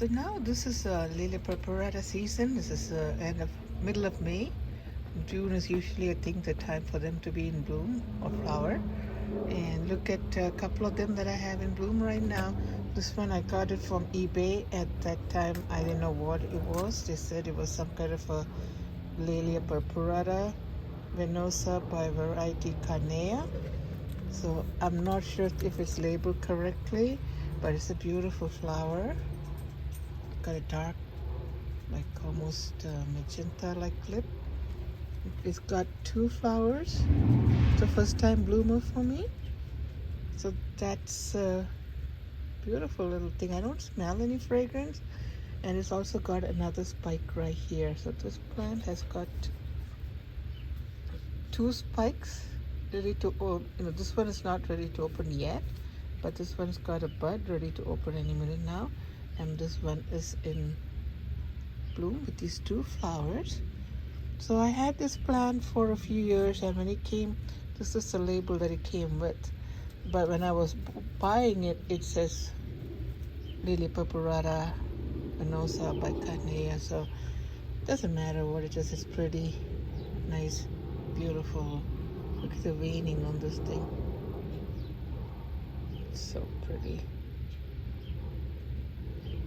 So now this is Lelia Purpurata season. This is middle of May. June is usually, I think, the time for them to be in bloom or flower. And look at a couple of them that I have in bloom right now. This one I got it from eBay. At that time, I didn't know what it was. They said it was some kind of a Lelia Purpurata venosa by variety Carnea. So I'm not sure if it's labeled correctly, but it's a beautiful flower. Got a dark, like almost magenta like lip. It's got 2 flowers. It's a first time bloomer for me. So that's a beautiful little thing. I don't smell any fragrance. And it's also got another spike right here. So this plant has got 2 spikes ready to open. This one is not ready to open yet, but this one's got a bud ready to open any minute now. And this one is in bloom with these 2 flowers. So I had this plant for a few years, and when it came, this is the label that it came with. But when I was buying it, it says Lelia Purpurata venosa by Carnea. So it doesn't matter what it is. It's pretty nice, beautiful. Look at the veining on this thing. It's so pretty.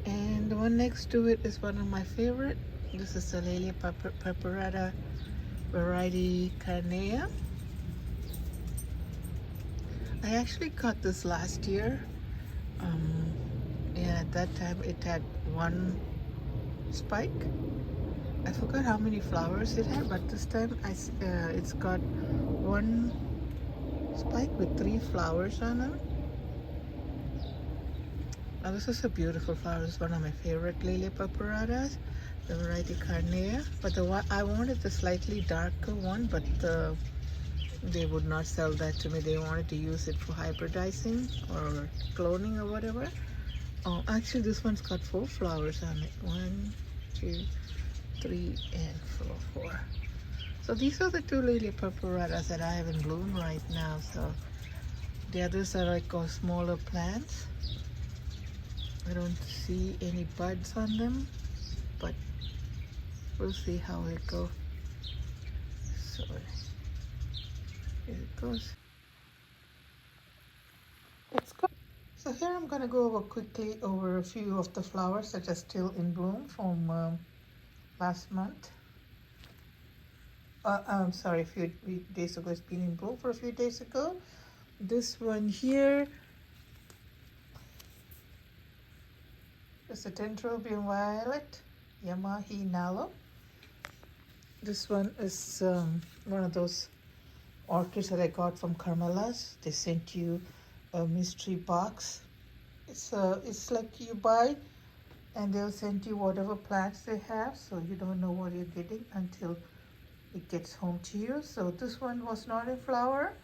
And the one next to it is one of my favorite. This is the Lelia Purpurata variety Carnea. I actually got this last year. And at that time it had 1 spike. I forgot how many flowers it had, but this time it's got 1 spike with 3 flowers on them. Now this is a beautiful flower. It's one of my favorite Lelia Purpuratas, the variety Carnea. But the one I wanted the slightly darker one, but they would not sell that to me. They wanted to use it for hybridizing or cloning or whatever. Oh, actually this one's got 4 flowers on it. 1, 2, 3, and 4. So these are the 2 Lelia Purpuratas that I have in bloom right now. So the others are like smaller plants. I don't see any buds on them, but we'll see how it goes. So here it goes. It's good. So here I'm going to go over quickly over a few of the flowers that are still in bloom from last month. I'm sorry, a few days ago. It's been in bloom for a few days ago. This one here is a Dendrobium violet, Yamahi Nalo. This one is one of those orchids that I got from Carmela's. They sent you a mystery box. It's like you buy and they'll send you whatever plants they have, so you don't know what you're getting until it gets home to you. So this one was not in flower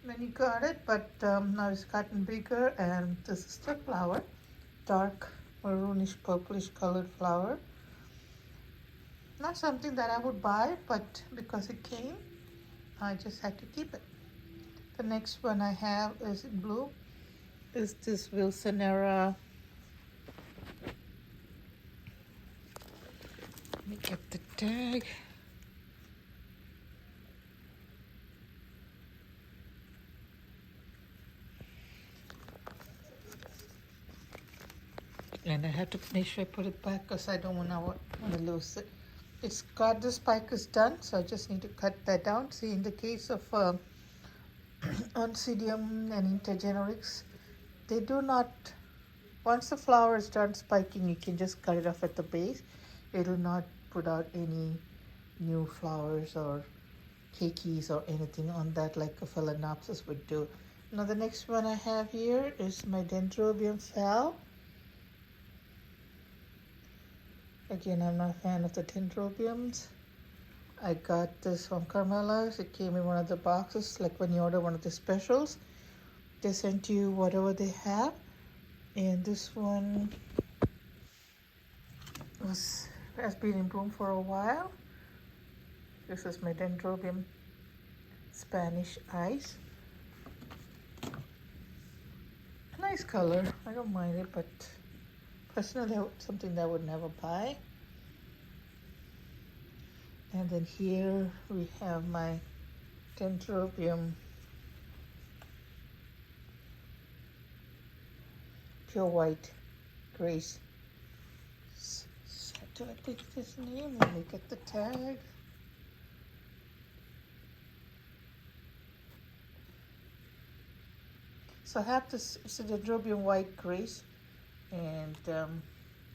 when you got it, but now it's gotten bigger, and this is the flower. Dark maroonish purplish colored flower. Not something that I would buy, but because it came, I just had to keep it. The next one I have is in blue. Is this Wilsonera? Let me get the tag. And I have to make sure I put it back because I don't want to lose it. It's got the spike is done, so I just need to cut that down. See, in the case of Oncidium and intergenerics, they do not, once the flower is done spiking, you can just cut it off at the base. It will not put out any new flowers or keikis or anything on that like a Phalaenopsis would do. Now the next one I have here is my Dendrobium Sal. Again, I'm not a fan of the Dendrobiums. I got this from Carmela's. It came in one of the boxes, like when you order one of the specials. They sent you whatever they have. And this one has been in bloom for a while. This is my Dendrobium Spanish Ice. Nice color. I don't mind it, but Personally, something that I would never buy. And then here we have my Dendrobium pure white grace. Do I pick this name? Let me get the tag. So I have this, it's a Dendrobium white grace, and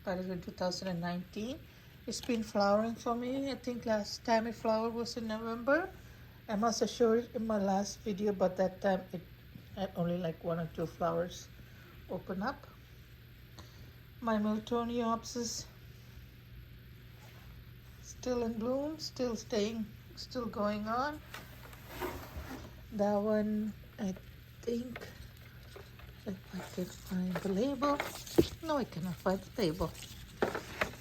that is in 2019. It's been flowering for me. I think last time it flowered was in November. I must have showed it in my last video, but that time it had only like 1 or 2 flowers open up. My Miltoniopsis still in bloom, still going on. That one, I think, if I can find the label. No, I cannot find the label.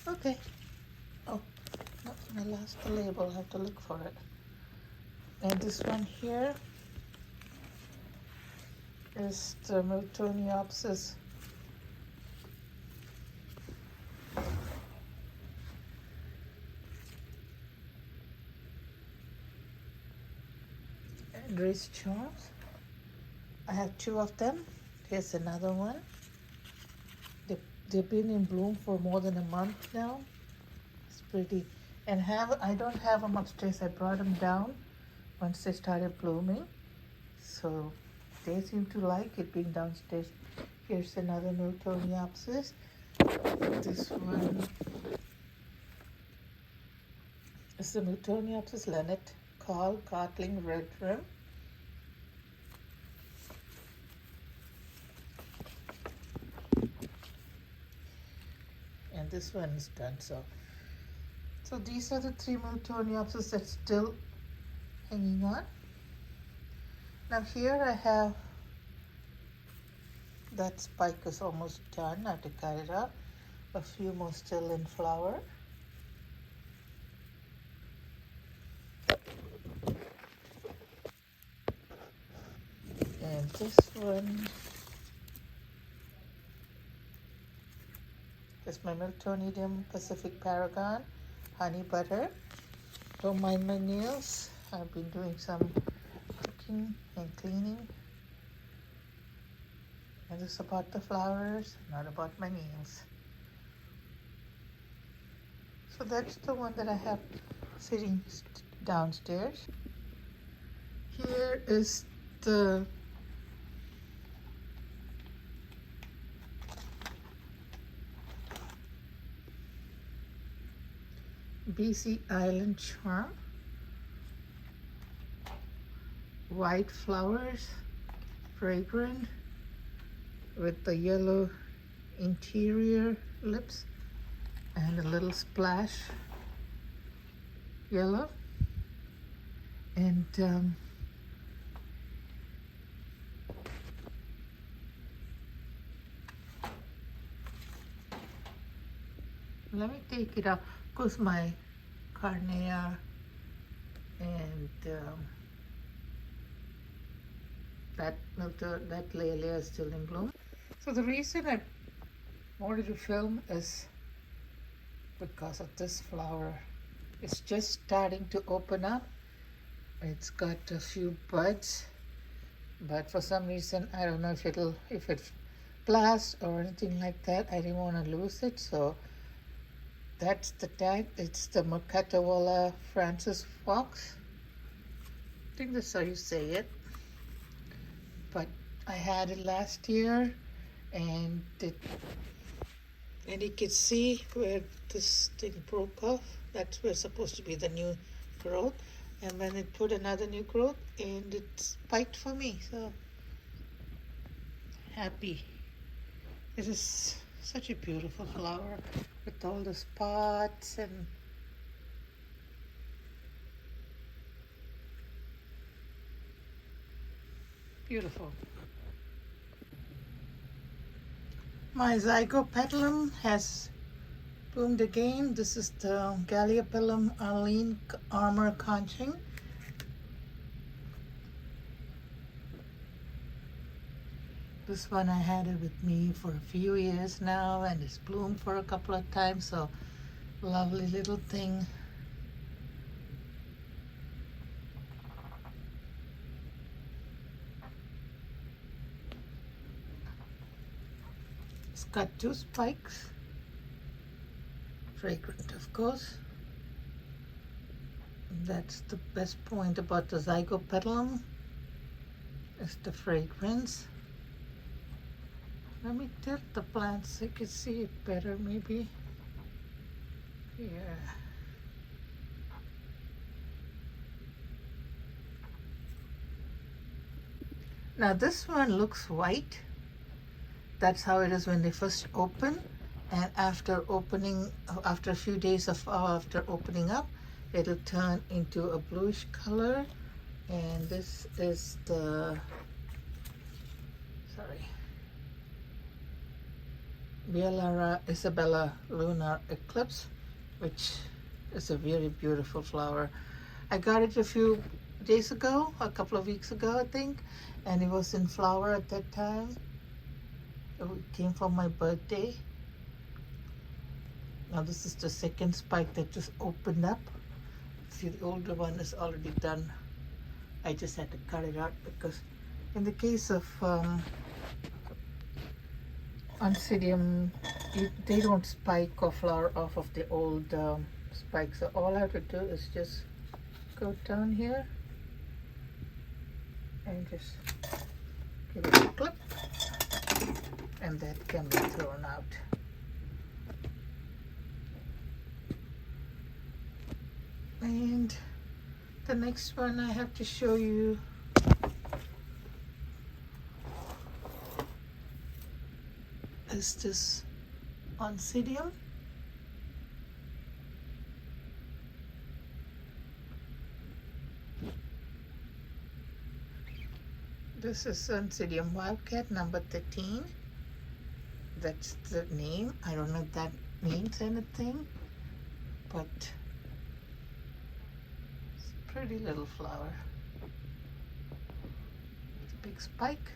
Okay. Oh, no, I lost the label. I have to look for it. And this one here is the Miltoniopsis Grace Charms. I have 2 of them. Here's another one. They've been in bloom for more than a month now. It's pretty. And I don't have them upstairs. I brought them down once they started blooming. So they seem to like it being downstairs. Here's another Miltoniopsis. This one is the Miltoniopsis Lennet Call Cotling Red Rim. And this one is done. So these are the 3 Miltoniopsis that's still hanging on. Now here I have that spike is almost done. I have to cut it off. A few more still in flower. And this one is my Miltonium Pacific Paragon Honey Butter. Don't mind my nails. I've been doing some cooking and cleaning. And it's about the flowers, not about my nails. So that's the one that I have sitting downstairs. Here is the BC Island Charm. White flowers, fragrant, with the yellow interior lips and a little splash yellow. And let me take it out. Of course, my Carnea and that Lelia is still in bloom. So the reason I wanted to film is because of this flower. It's just starting to open up. It's got a few buds, but for some reason, I don't know if it blasts or anything like that. I didn't want to lose it, so that's the tag. It's the Purpurata Francis fox. I think that's how you say it. But I had it last year, and you can see where this thing broke off. That's where it's supposed to be the new growth. And then it put another new growth, and it spiked for me. So happy. It is such a beautiful flower with all the spots and beautiful. My Zygopetalum has bloomed again. This is the Zygopetalum Arlene Armor Conching. This one I had it with me for a few years now, and it's bloomed for a couple of times, so lovely little thing. It's got 2 spikes, fragrant of course. That's the best point about the Zygopetalum, is the fragrance. Let me tilt the plant so you can see it better maybe. Yeah. Now this one looks white. That's how it is when they first open, and after opening, after a few days of after opening up, it'll turn into a bluish color. And this is the, Violara Isabella Lunar Eclipse, which is a very beautiful flower. I got it a few days ago, a couple of weeks ago I think, and it was in flower at that time. It came for my birthday. Now this is the second spike that just opened up. See, the older one is already done. I just had to cut it out because in the case of Oncidium, they don't spike or flower off of the old spikes. So all I have to do is just go down here and just give it a clip, and that can be thrown out. And the next one I have to show you is this Oncidium. This is Oncidium Wildcat number 13. That's the name. I don't know if that means anything, but it's a pretty little flower. It's a big spike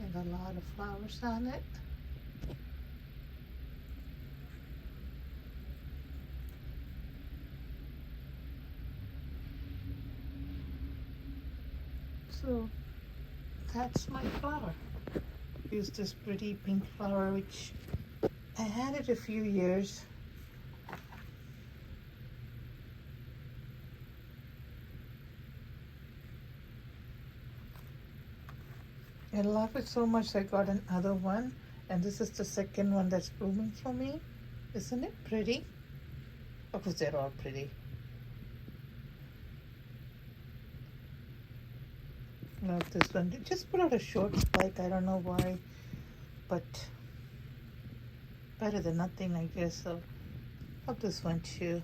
and a lot of flowers on it. So that's my flower. Here's this pretty pink flower, which I had it a few years. I love it so much I got another one, and this is the second one that's blooming for me. Isn't it pretty? Of course they're all pretty. Love this one. It just put out a short spike, I don't know why, but better than nothing I guess. So love this one too.